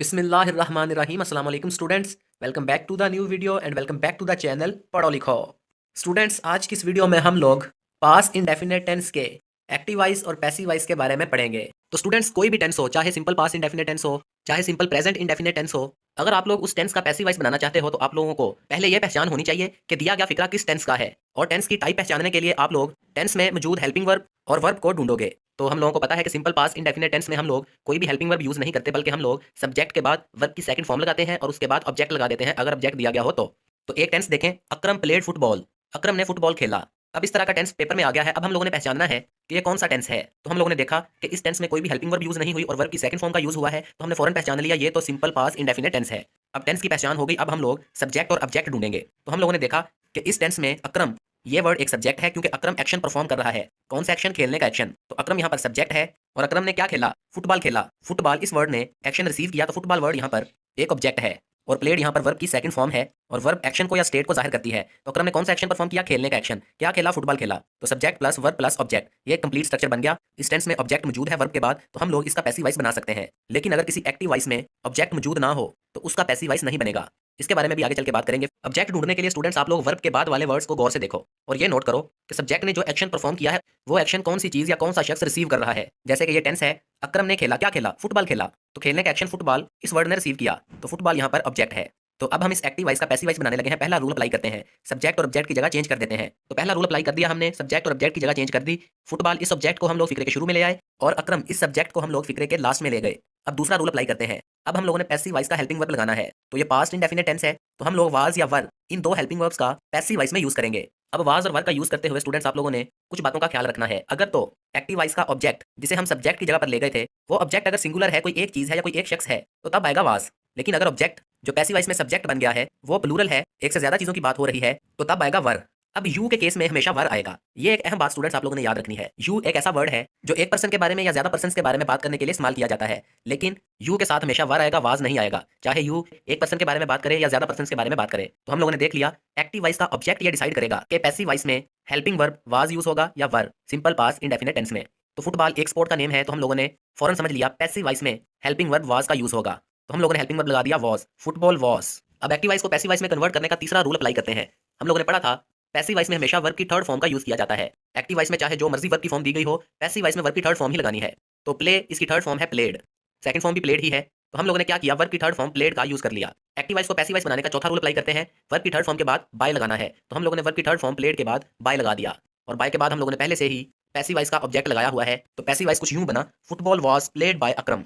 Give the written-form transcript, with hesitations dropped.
बिस्मिल्लाहिर्रहमानिर्रहीम। अस्सलाम वालेकुम students, welcome back to the new video and welcome back to the channel Padho Likho. Students, आज की इस वीडियो में हम लोग पास्ट इंडेफिनिट टेंस के एक्टिव वॉइस और पैसिव वॉइस के बारे में पढ़ेंगे। तो स्टूडेंट्स, कोई भी टेंस हो, चाहे सिंपल पास्ट इंडेफिनिट टेंस हो, चाहे सिंपल प्रेजेंट इंडेफिनिट टेंस हो, अगर आप लोग उस टेंस का पैसिव वॉइस बनाना चाहते हो तो आप लोगों को पहले यह पहचान होनी चाहिए कि दिया गया फिक्रा किस टेंस का है। और टेंस की टाइप पहचानने के लिए आप लोग टेंस में मौजूद हेल्पिंग वर्ब और वर्ब को ढूंढोगे। तो हम लोगों को पता है कि सिंपल पास्ट इंडेफिनिट टेंस में हम लोग कोई भी हेल्पिंग वर्ब यूज नहीं करते, बल्कि हम लोग सब्जेक्ट के बाद वर्ब की सेकंड फॉर्म लगाते हैं और उसके बाद ऑब्जेक्ट लगा देते हैं अगर ऑब्जेक्ट दिया गया हो तो एक टेंस देखें, अकरम प्लेड फुटबॉल, अकरम ने फुटबॉल खेला। अब इस तरह का टेंस पेपर में आ गया है। अब हम लोगों ने पहचानना है कि ये कौन सा टेंस है। तो हम लोगों ने देखा कि इस टेंस में कोई भी हेल्पिंग वर्ब यूज नहीं हुई और वर्ब की सेकंड फॉर्म का यूज हुआ है, तो हमने फौरन पहचान लिया ये तो सिंपल पास्ट इंडेफिनिट टेंस है। अब टेंस की पहचान हो गई, अब हम लोग सब्जेक्ट और ऑब्जेक्ट ढूंढेंगे। तो हम लोगों ने देखा कि इस टेंस में अकरम ये वर्ड एक सब्जेक्ट है, क्योंकि अकरम एक्शन परफॉर्म कर रहा है। कौन सा एक्शन? खेलने का एक्शन। तो अकरम यहाँ पर सब्जेक्ट है और अकरम ने क्या खेला? फुटबॉल खेला। फुटबॉल इस वर्ड ने एक्शन रिसीव किया, तो फुटबॉल वर्ड यहाँ पर एक ऑब्जेक्ट है और प्लेड यहाँ पर वर्ब की सेकंड फॉर्म है और वर्ब एक्शन को या स्टेट को जाहिर करती है। तो अकरम ने कौन सा एक्शन परफॉर्म किया? खेलने का एक्शन। क्या खेला? फुटबॉल खेला। तो subject plus verb plus object, ये कंप्लीट स्ट्रक्चर बन गया। इस टेंस में ऑब्जेक्ट मौजूद है वर्ब के बाद, तो हम लोग इसका पैसिव वॉइस बना सकते हैं। लेकिन अगर किसी एक्टिव वॉइस में ऑब्जेक्ट मौजूद ना हो तो उसका पैसिव वॉइस नहीं बनेगा। इसके बारे में भी आगे चल के बात करेंगे। ऑब्जेक्ट ढूंढने के लिए स्टूडेंट्स आप लोग वर्ब के बाद वाले वर्ड्स को गौर से देखो और ये नोट करो कि सब्जेक्ट ने जो एक्शन परफॉर्म किया है वो एक्शन कौन सी चीज या कौन सा शख्स रिसीव कर रहा है। जैसे कि ये टेंस है, अकरम ने खेला। क्या खेला? फुटबॉल खेला। तो खेलने का एक्शन फुटबॉल इस वर्ड ने रिसीव किया, तो फुटबॉल यहाँ पर ऑब्जेक्ट है। तो अब हम इस एक्टिव वॉइस का पैसिव वॉइस बनाने लगे हैं। पहला रूल अप्लाई करते हैं, सब्जेक्ट और ऑब्जेक्ट की जगह चेंज कर देते हैं। तो पहला रूल अप्लाई कर दिया हमने, सब्जेक्ट और ऑब्जेक्ट की जगह चेंज कर दी। फुटबॉल इस ऑब्जेक्ट को हम लोग फिक्रे के शुरू में ले आए और अकरम इस सब्जेक्ट को हम लोग फिक्रे के लास्ट में ले गए। अब दूसरा रूल अप्लाई करते हैं। अब हम लोगों ने पैसिव वॉइस का हेल्पिंग वर्ब लगाना है। तो ये पास्ट इंडेफिनिट टेंस है, तो हम लोग वाज या वर इन दो हेल्पिंग वर्ब्स का पैसिव वॉइस में यूज करेंगे। अब वाज और वर का यूज करते हुए स्टूडेंट्स आप लोगों ने कुछ बातों का ख्याल रखना है। अगर तो एक्टिव वॉइस का ऑब्जेक्ट जिसे हम सब्जेक्ट की जगह पर ले गए थे, वो ऑब्जेक्ट अगर सिंगुलर है, कोई एक चीज है या कोई एक शख्स है, तो तब आएगा वाज। लेकिन अगर ऑब्जेक्ट जो पैसिव वॉइस में सब्जेक्ट बन गया है वो प्लूरल है, एक से ज्यादा चीजों की बात हो रही है, तो तब आएगा वर। अब यू के केस में हमेशा वर आएगा। ये एक अहम बात स्टूडेंट्स आप लोगों ने याद रखनी है। यू एक ऐसा वर्ड है जो एक पर्सन के बारे में या ज्यादा पर्सन के बारे में बात करने के लिए इस्तेमाल किया जाता है, लेकिन यू के साथ हमेशा वर आएगा, वाज नहीं आएगा। चाहे यू एक पर्सन के बारे में बात करे या ज्यादा पर्सन के बारे में बात करे। तो हम लोगों ने देख लिया एक्टिव वॉइस का ऑब्जेक्ट ये डिसाइड करेगा कि पैसिव वॉइस में हेल्पिंग वर्ब वाज यूज होगा या were simple past indefinite tense में। तो फुटबॉल एक स्पोर्ट का नेम है, तो हम लोगों ने फौरन समझ लिया पैसिव वॉइस में हेल्पिंग वर्ब वाज का यूज होगा। तो हम लोगों ने हेल्पिंग वर्ब लगा दिया वॉज, फुटबॉल वॉज। अब एक्टिव वॉइस को पैसिव वॉइस में कन्वर्ट करने का तीसरा रूल अप्लाई करते हैं। हम लोगों ने पढ़ा था पैसिव वॉइस में हमेशा वर्ब की थर्ड फॉर्म का यूज किया जाता है। एक्टिव वॉइस में चाहे जो मर्जी वर्ब की फॉर्म दी गई हो, पैसिव वॉइस में वर्ब की थर्ड फॉर्म ही लगानी है। तो प्ले इसकी थर्ड फॉर्म है प्लेड, सेकंड फॉर्म भी प्लेड ही है। तो हम लोगों ने क्या किया? वर्ब की थर्ड फॉर्म प्लेड का यूज कर लिया। एक्टिव वॉइस को पैसिव वॉइस बनाने का चौथा रूल अप्लाई करते हैं, वर्ब की थर्ड फॉर्म के बाद बाय लगाना है। तो हम लोगों ने वर्ब की थर्ड फॉर्म प्लेड के बाद बाय लगा दिया और बाय के बाद हम लोगों ने पहले से ही पैसिव वॉइस का ऑब्जेक्ट लगाया हुआ है। तो पैसिव वॉइस कुछ यूं बना, football was played by Akram.